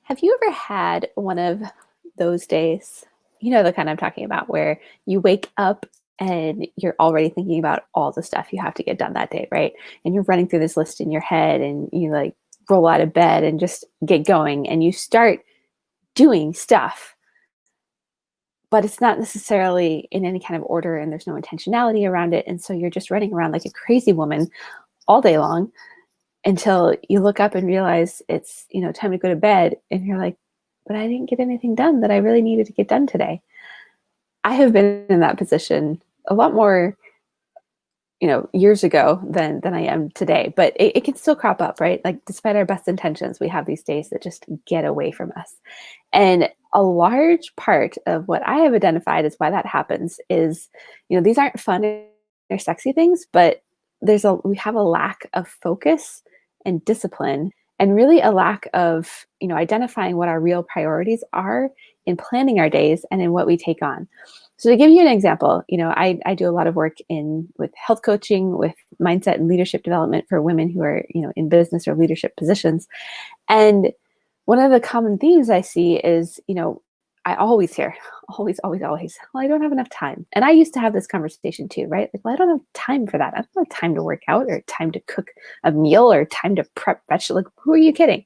Have you ever had one of those days, you know, the kind I'm talking about, where you wake up and you're already thinking about all the stuff you have to get done that day, right? And you're running through this list in your head and you like roll out of bed and just get going and you start doing stuff, but it's not necessarily in any kind of order and there's no intentionality around it. And so you're just running around like a crazy woman all day long until you look up and realize it's, time to go to bed and you're like, but I didn't get anything done that I really needed to get done today. I have been in that position a lot more, years ago than I am today, but it can still crop up, right? Like despite our best intentions, we have these days that just get away from us. And a large part of what I have identified as why that happens is, these aren't fun or sexy things, but we have a lack of focus and discipline and really a lack of, identifying what our real priorities are in planning our days and in what we take on. So to give you an example, I do a lot of work with health coaching, with mindset and leadership development for women who are, in business or leadership positions. And one of the common themes I see is, I always hear, always, well, I don't have enough time. And I used to have this conversation too, right? Like, well, I don't have time for that. I don't have time to work out or time to cook a meal or time to prep vegetables. Like, who are you kidding?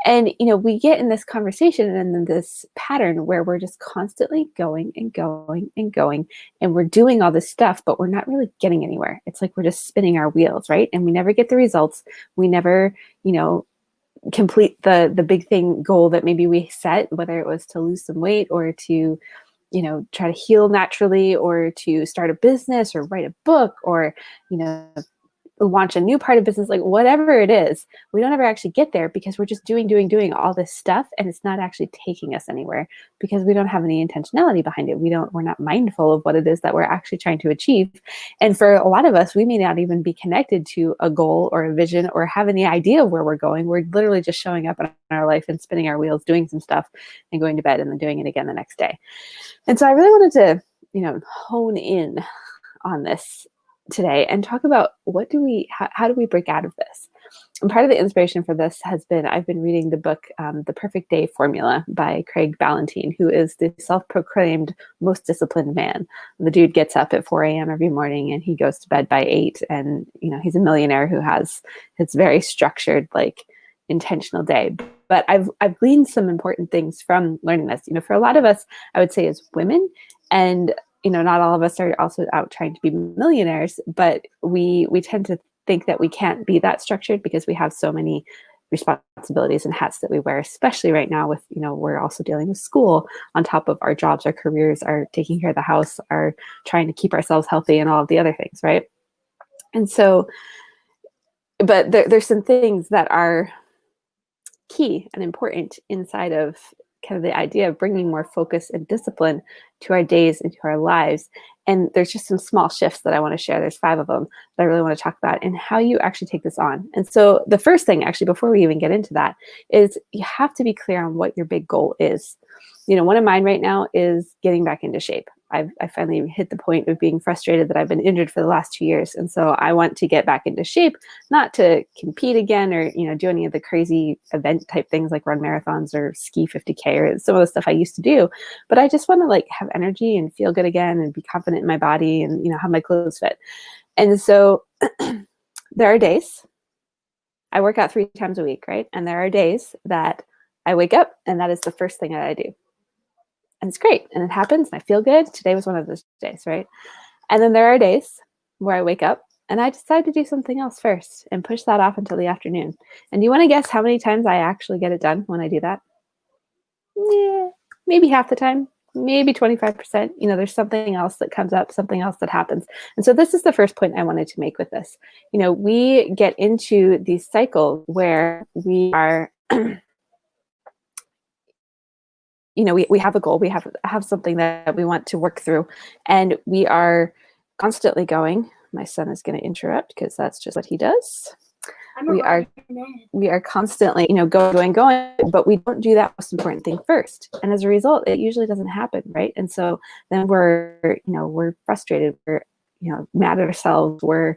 And, we get in this conversation and then this pattern where we're just constantly going and going and going, and we're doing all this stuff, but we're not really getting anywhere. It's like we're just spinning our wheels, right? And we never get the results. We never, complete the big thing goal that maybe we set, whether it was to lose some weight or to, try to heal naturally or to start a business or write a book or, launch a new part of business, like whatever it is, we don't ever actually get there because we're just doing all this stuff and it's not actually taking us anywhere because we don't have any intentionality behind it. We're not mindful of what it is that we're actually trying to achieve. And for a lot of us, we may not even be connected to a goal or a vision or have any idea of where we're going. We're literally just showing up in our life and spinning our wheels, doing some stuff and going to bed and then doing it again the next day. And so I really wanted to, hone in on this today and talk about how do we break out of this? And part of the inspiration for this has been, I've been reading the book, The Perfect Day Formula by Craig Ballantyne, who is the self-proclaimed most disciplined man. The dude gets up at 4 a.m. every morning and he goes to bed by 8. And, he's a millionaire who has his very structured, like intentional day. But I've gleaned some important things from learning this. For a lot of us, I would say as women, and not all of us are also out trying to be millionaires, but we tend to think that we can't be that structured because we have so many responsibilities and hats that we wear, especially right now with, we're also dealing with school on top of our jobs, our careers, our taking care of the house, our trying to keep ourselves healthy and all of the other things, right? And so, but there's some things that are key and important inside of kind of the idea of bringing more focus and discipline to our days and to our lives. And there's just some small shifts that I want to share. There's 5 of them that I really want to talk about and how you actually take this on. And so the first thing, actually, before we even get into that, is you have to be clear on what your big goal is. One of mine right now is getting back into shape. I finally hit the point of being frustrated that I've been injured for the last 2 years. And so I want to get back into shape, not to compete again or, do any of the crazy event type things like run marathons or ski 50K or some of the stuff I used to do. But I just want to like have energy and feel good again and be confident in my body and, have my clothes fit. And so there are days I work out 3 times a week, right? And there are days that I wake up and that is the first thing that I do. And it's great. And it happens and I feel good. Today was one of those days, right? And then there are days where I wake up and I decide to do something else first and push that off until the afternoon. And do you want to guess how many times I actually get it done when I do that? Yeah, maybe half the time, maybe 25%. There's something else that comes up, something else that happens. And so this is the first point I wanted to make with this. We get into these cycles where we are we have a goal, we have something that we want to work through, and we are constantly going. My son is going to interrupt because that's just what he does. We are constantly, going, but we don't do that most important thing first. And as a result, it usually doesn't happen, right? And so then we're frustrated, we're, mad at ourselves, we're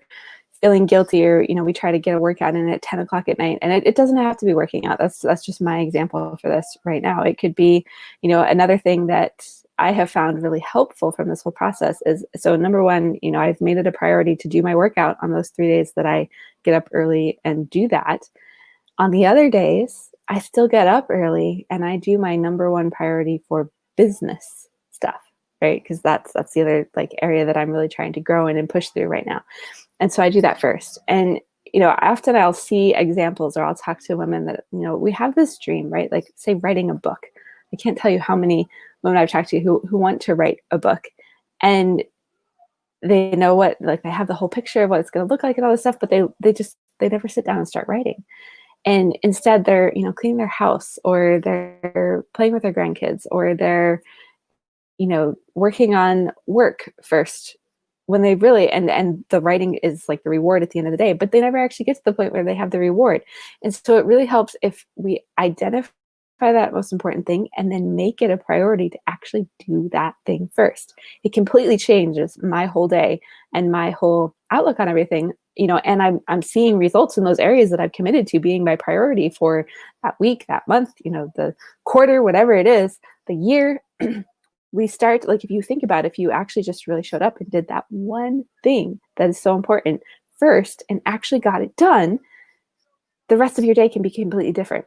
feeling guilty, or we try to get a workout in at 10 o'clock at night, and it doesn't have to be working out. That's just my example for this right now. It could be another thing that I have found really helpful from this whole process is, so number one, I've made it a priority to do my workout on those 3 days that I get up early and do that. On the other days, I still get up early and I do my number one priority for business stuff, right? Because that's the other area that I'm really trying to grow in and push through right now. And so I do that first. And often I'll see examples, or I'll talk to women that we have this dream, right? Like, say, writing a book. I can't tell you how many women I've talked to who want to write a book, and they know what, they have the whole picture of what it's going to look like and all this stuff, but they never sit down and start writing. And instead they're, cleaning their house, or they're playing with their grandkids, or they're, working on work first, when they really, and the writing is like the reward at the end of the day, but they never actually get to the point where they have the reward. And so it really helps if we identify that most important thing and then make it a priority to actually do that thing first. It completely changes my whole day and my whole outlook on everything. And I'm seeing results in those areas that I've committed to being my priority for that week, that month, the quarter, whatever it is, the year. We start, if you think about it, if you actually just really showed up and did that one thing that is so important first and actually got it done, the rest of your day can be completely different.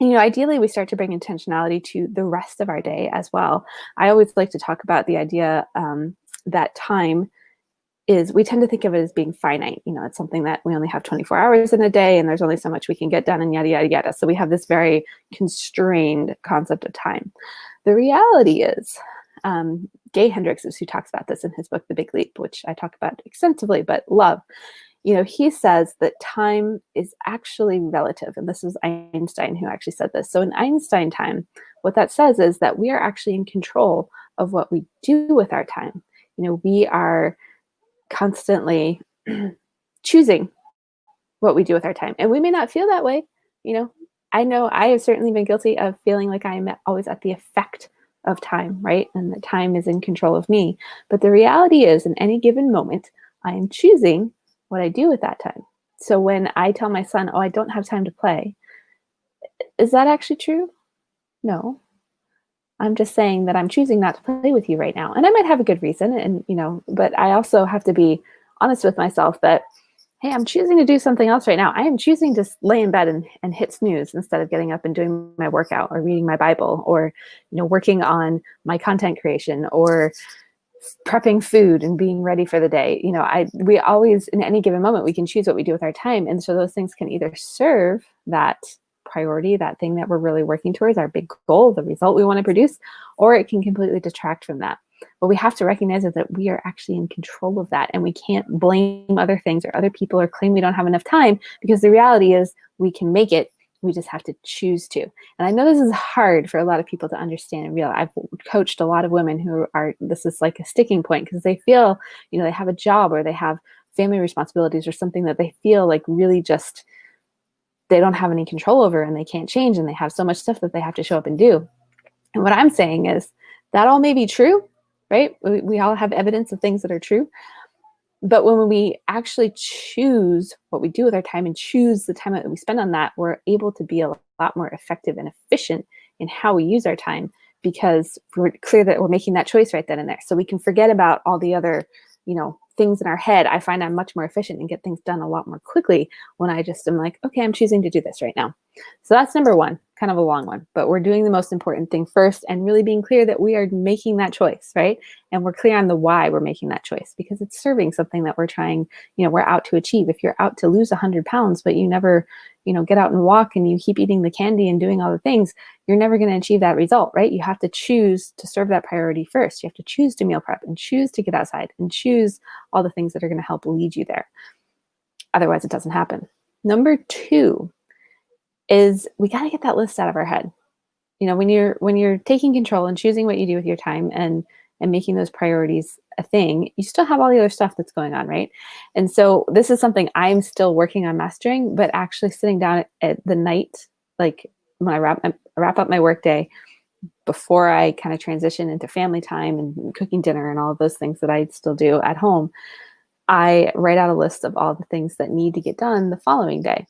Ideally, we start to bring intentionality to the rest of our day as well. I always like to talk about the idea that time is, we tend to think of it as being finite. It's something that we only have 24 hours in a day, and there's only so much we can get done, and yada, yada, yada. So we have this very constrained concept of time. The reality is, Gay Hendricks is who talks about this in his book, The Big Leap, which I talk about extensively, but love. He says that time is actually relative. And this is Einstein who actually said this. So in Einstein time, what that says is that we are actually in control of what we do with our time. We are constantly choosing what we do with our time. And we may not feel that way. I know I have certainly been guilty of feeling like I'm always at the effect of time, right? And that time is in control of me. But the reality is, in any given moment, I am choosing what I do with that time. So when I tell my son, oh, I don't have time to play, is that actually true? No. I'm just saying that I'm choosing not to play with you right now. And I might have a good reason, and but I also have to be honest with myself that, hey, I'm choosing to do something else right now. I am choosing to lay in bed and hit snooze instead of getting up and doing my workout, or reading my Bible, or working on my content creation, or prepping food and being ready for the day. We always, in any given moment, we can choose what we do with our time. And so those things can either serve that priority, that thing that we're really working towards, our big goal, the result we want to produce, or it can completely detract from that. What we have to recognize is that we are actually in control of that, and we can't blame other things or other people or claim we don't have enough time, because the reality is we can make it. We just have to choose to. And I know this is hard for a lot of people to understand and realize. I've coached a lot of women who are, this is like a sticking point, because they feel, they have a job, or they have family responsibilities, or something that they feel like really just, they don't have any control over, and they can't change, and they have so much stuff that they have to show up and do. And what I'm saying is that all may be true, right? We all have evidence of things that are true. But when we actually choose what we do with our time and choose the time that we spend on that, we're able to be a lot more effective and efficient in how we use our time, because we're clear that we're making that choice right then and there. So we can forget about all the other, things in our head. I find I'm much more efficient and get things done a lot more quickly when I just am like, okay, I'm choosing to do this right now. So that's number one, kind of a long one, but we're doing the most important thing first, and really being clear that we are making that choice, right? And we're clear on the why we're making that choice, because it's serving something that we're trying, we're out to achieve. If you're out to lose 100 pounds, but you never, get out and walk, and you keep eating the candy and doing all the things, you're never going to achieve that result, right? You have to choose to serve that priority first. You have to choose to meal prep, and choose to get outside, and choose all the things that are going to help lead you there. Otherwise, it doesn't happen. Number two is, we got to get that list out of our head. When you're taking control and choosing what you do with your time, and making those priorities a thing, you still have all the other stuff that's going on, right? And so this is something I'm still working on mastering, but actually sitting down at the night, like when I wrap up my workday, before I kind of transition into family time and cooking dinner and all of those things that I still do at home, I write out a list of all the things that need to get done the following day.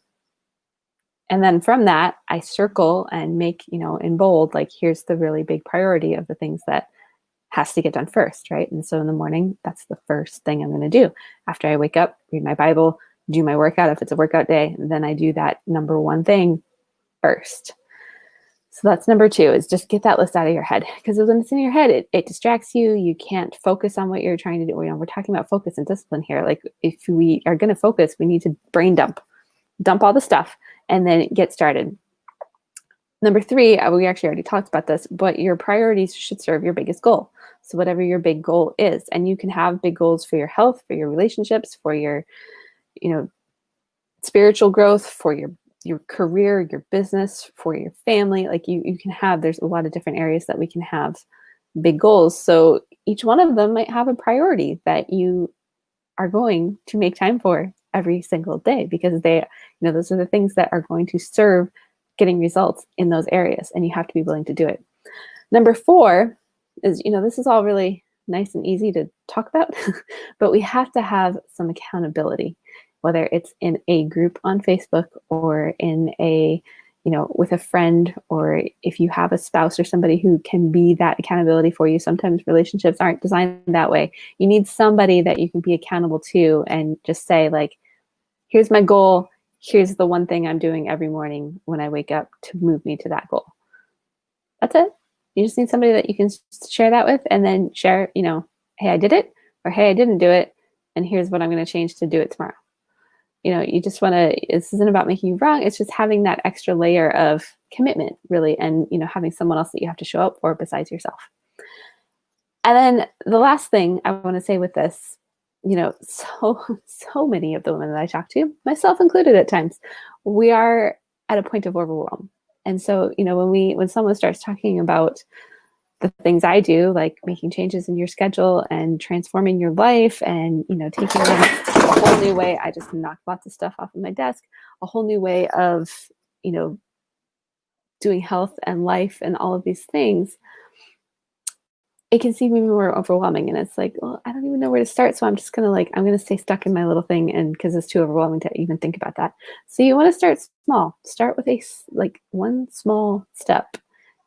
And then from that, I circle and make, in bold, like, here's the really big priority of the things that has to get done first, right? And so in the morning, that's the first thing I'm going to do. After I wake up, read my Bible, do my workout if it's a workout day, and then I do that number one thing first. So that's number two, is just get that list out of your head. Because when it's in your head, it distracts you. You can't focus on what you're trying to do. We're talking about focus and discipline here. Like, if we are going to focus, we need to brain dump all the stuff and then get started. Number three, we actually already talked about this, but your priorities should serve your biggest goal. So whatever your big goal is, and you can have big goals for your health, for your relationships, for your, spiritual growth, for your career, your business, for your family. Like, you can have, there's a lot of different areas that we can have big goals. So each one of them might have a priority that you are going to make time for every single day, because they, those are the things that are going to serve getting results in those areas, and you have to be willing to do it. Number four is, this is all really nice and easy to talk about, but we have to have some accountability, whether it's in a group on Facebook or in a, with a friend, or if you have a spouse or somebody who can be that accountability for you. Sometimes relationships aren't designed that way. You need somebody that you can be accountable to and just say, like, here's my goal. Here's the one thing I'm doing every morning when I wake up to move me to that goal. That's it. You just need somebody that you can share that with, and then share, hey, I did it, or hey, I didn't do it, and here's what I'm going to change to do it tomorrow. You just want to, this isn't about making you wrong. It's just having that extra layer of commitment, really, and, having someone else that you have to show up for besides yourself. And then the last thing I want to say with this, so many of the women that I talk to, myself included at times, we are at a point of overwhelm. And so, when someone starts talking about the things I do, like making changes in your schedule and transforming your life, and, taking them a whole new way, I just knocked lots of stuff off of my desk, a whole new way of, doing health and life and all of these things, it can seem even more overwhelming. And it's like, well, I don't even know where to start. So I'm just going to I'm going to stay stuck in my little thing. And because it's too overwhelming to even think about that. So you want to start small, start with one small step.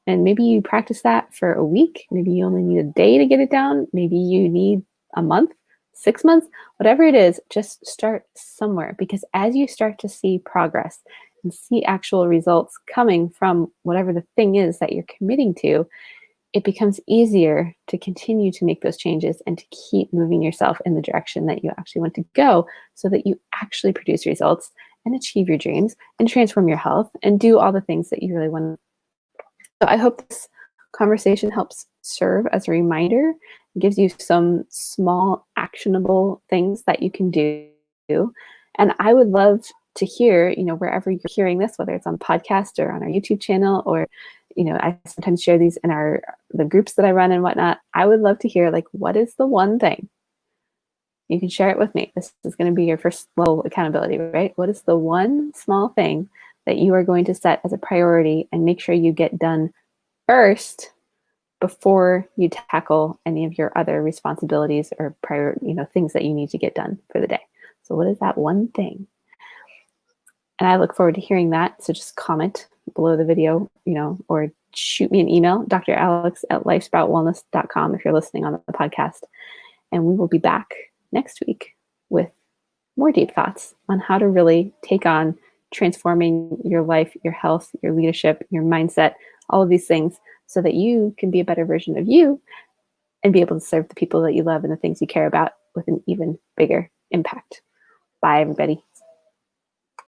And maybe you practice that for a week. Maybe you only need a day to get it down. Maybe you need a month, 6 months, whatever it is, just start somewhere. Because as you start to see progress and see actual results coming from whatever the thing is that you're committing to, it becomes easier to continue to make those changes and to keep moving yourself in the direction that you actually want to go, so that you actually produce results and achieve your dreams and transform your health and do all the things that you really want. So I hope this conversation helps serve as a reminder, gives you some small actionable things that you can do. And I would love to hear, wherever you're hearing this, whether it's on the podcast or on our YouTube channel, or, I sometimes share these in the groups that I run and whatnot. I would love to hear, what is the one thing? You can share it with me. This is going to be your first level of accountability, right? What is the one small thing that you are going to set as a priority and make sure you get done first before you tackle any of your other responsibilities or things that you need to get done for the day? So what is that one thing? And I look forward to hearing that. So just comment below the video, or shoot me an email, dralex@lifesproutwellness.com, if you're listening on the podcast. And we will be back next week with more deep thoughts on how to really take on transforming your life, your health, your leadership, your mindset, all of these things, so that you can be a better version of you and be able to serve the people that you love and the things you care about with an even bigger impact. Bye, everybody.